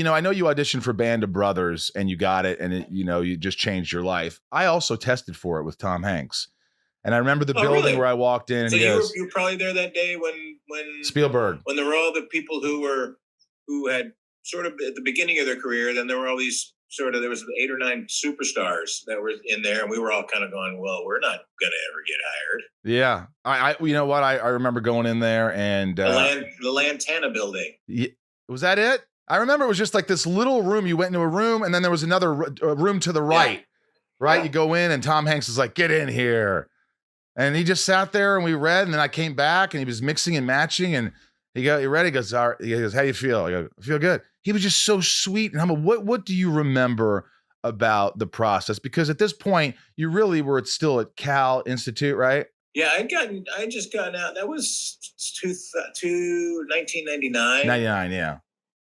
I know you auditioned for Band of Brothers and you got it, and you just changed your life. I also tested for it with Tom Hanks. And I remember the building really? where I walked in and so he goes, you were probably there that day when Spielberg. When there were all the people who had sort of at the beginning of their career, then there were all these there was 8 or 9 superstars that were in there, and we were all kind of going, well, we're not going to ever get hired. Yeah. I you know what? I remember going in there and the Lantana building. Was that it? I remember it was just like this little room. You went into a room and then there was another room to the right, right? Yeah. You go in and Tom Hanks is like, get in here. And he just sat there and we read, and then I came back and he was mixing and matching, and he read, he goes, all right. He goes, how you feel? I go, I feel good. He was just so sweet. And I'm like, what do you remember about the process? Because at this point, you really were still at Cal Institute, right? Yeah, I just gotten out. That was 1999. 99, yeah.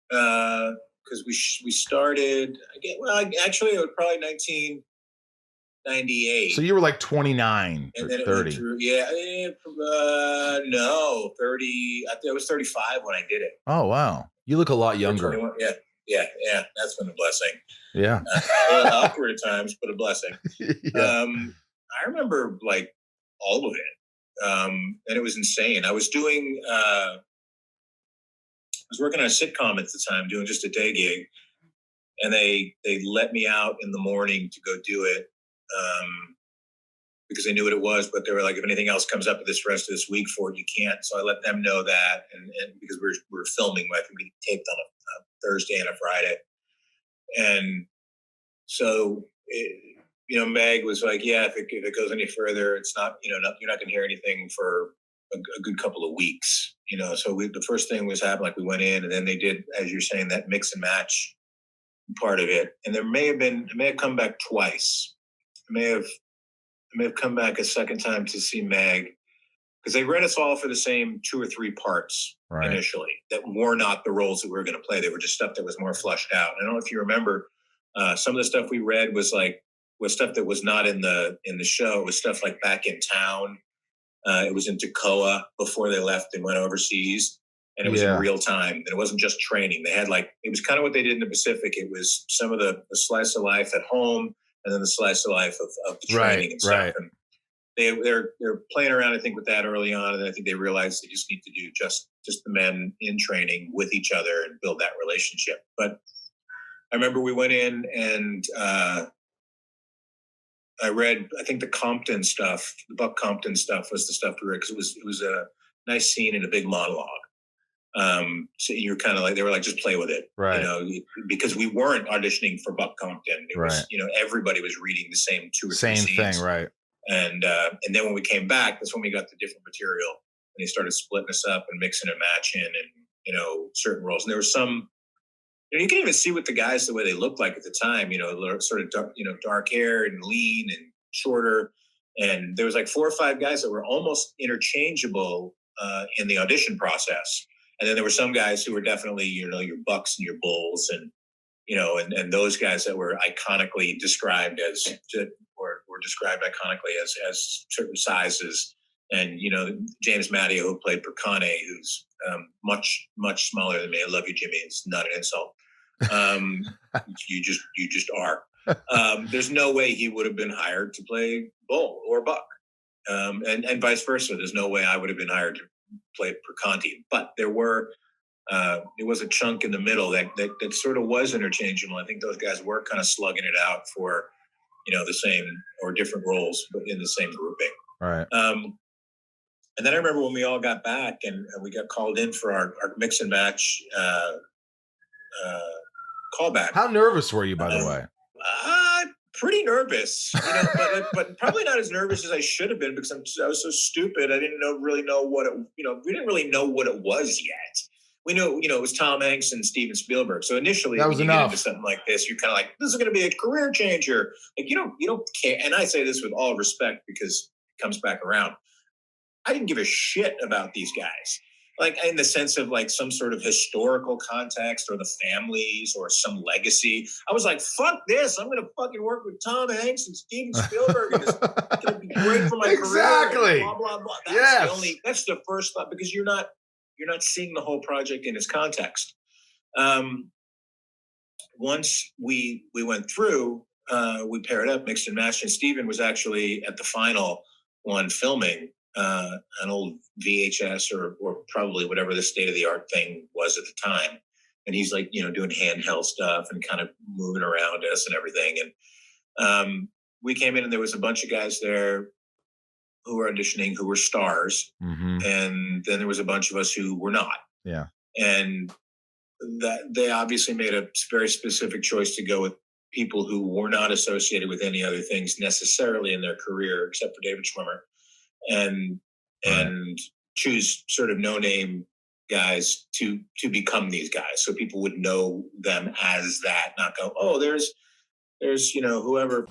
Because we started again. Well, actually, it was probably 1998. So you were like 29 and or then 30. No, 30. I was 35 when I did it. Oh wow, you look a lot younger. Yeah. That's been a blessing. Yeah, awkward at times, but a blessing. Yeah. I remember like all of it, and it was insane. I was doing. I was working on a sitcom at the time, doing just a day gig, and they let me out in the morning to go do it. Because they knew what it was, but they were like, if anything else comes up this rest of this week for it, you can't. So I let them know that, and because we were filming, I think we taped on a Thursday and a Friday, and so Meg was like, yeah, if it goes any further, it's not, you're not going to hear anything for a good couple of weeks, So the first thing was happened, like we went in, and then they did, as you're saying, that mix and match part of it, and it may have come back twice. I may have come back a second time to see Meg, because they read us all for the same 2 or 3 parts initially that were not the roles that we were going to play. They were just stuff that was more flushed out. I don't know if you remember, some of the stuff we read was stuff that was not in the show. It was stuff like Back in Town. It was in Toccoa before they left and went overseas, and it was in real time. And it wasn't just training. They had it was kind of what they did in the Pacific. It was some of the slice of life at home, and then the slice of life of the training and stuff. Right. And they're playing around, I think, with that early on, and I think they realized they just need to do just the men in training with each other and build that relationship. But I remember we went in and I read, I think the Compton stuff, the Buck Compton stuff was the stuff we read, because it was a nice scene and a big monologue. So you're kind of like, they were like, just play with it, right? Because we weren't auditioning for Buck Compton. It was, everybody was reading the same 2 or 3 scenes. Same thing, right? And then when we came back, that's when we got the different material, and they started splitting us up and mixing and matching, and certain roles. And there was some, you can even see what the guys, the way they looked like at the time. Sort of dark, dark hair and lean and shorter. And there was like 4 or 5 guys that were almost interchangeable in the audition process. And then there were some guys who were definitely, your Bucks and your Bulls, and and those guys that were iconically described as, or described iconically as certain sizes. And James Matteo, who played Percane, who's much smaller than me. I love you, Jimmy. It's not an insult. You just are. There's no way he would have been hired to play Bull or Buck, and vice versa. There's no way I would have been hired to play Perconti. But there was a chunk in the middle that sort of was interchangeable. I think those guys were kind of slugging it out for the same or different roles, but in the same grouping. Right. And then I remember when we all got back and we got called in for our mix and match callback. How nervous were you, by the way? Pretty nervous, but probably not as nervous as I should have been, because I was so stupid. I didn't really know what it, we didn't really know what it was yet. We knew, it was Tom Hanks and Steven Spielberg. So initially, that was when you enough. get into something like this, you're kind of like, this is going to be a career changer. Like, you don't care. And I say this with all respect, because it comes back around. I didn't give a shit about these guys. Like, in the sense of like some sort of historical context or the families or some legacy. I was like, fuck this. I'm going to fucking work with Tom Hanks and Steven Spielberg, and it's going to be great for my exactly. career. Blah, blah, blah. That's the first thought, because you're not seeing the whole project in its context. once we went through, we paired up, mixed and matched, and Steven was actually at the final one filming an old VHS or probably whatever the state of the art thing was at the time. And he's like, doing handheld stuff and kind of moving around us and everything. And we came in and there was a bunch of guys there who were auditioning, who were stars. Mm-hmm. And then there was a bunch of us who were not. Yeah. And that they obviously made a very specific choice to go with people who were not associated with any other things necessarily in their career, except for David Schwimmer, and choose sort of no-name guys to become these guys, so people would know them as that, not go, oh, there's whoever.